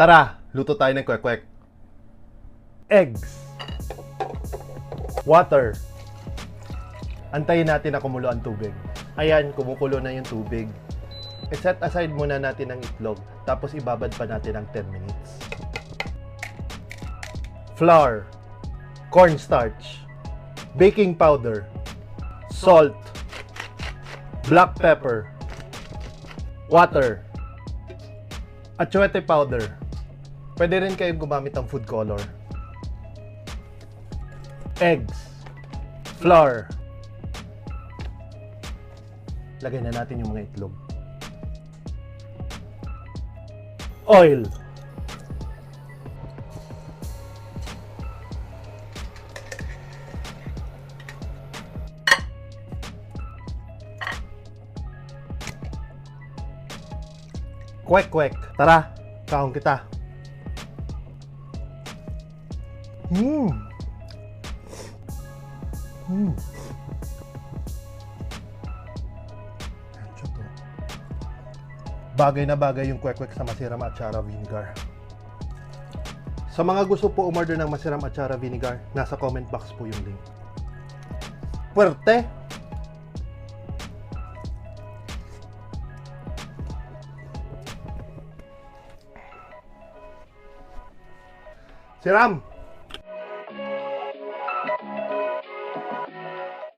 Tara, luto tayo ng kwek-kwek. Eggs. Water. Antayin natin na kumulo ang tubig. Ayan, kumukulo na yung tubig. I-set aside muna natin ang itlog, tapos ibabad pa natin ng 10 minutes. Flour. Cornstarch. Baking powder. Salt. Black pepper. Water. Atsuete powder. Pwede rin kayong gumamit ng food color. Eggs. Flour. Lagay na natin yung mga itlog. Oil. Kwek-kwek. Tara, kaon kita. Bagay na bagay yung kwek-kwek sa masiram atsara vinegar. Sa mga gusto po umorder ng masiram atsara vinegar, nasa comment box po yung link. Puwerte! Siram!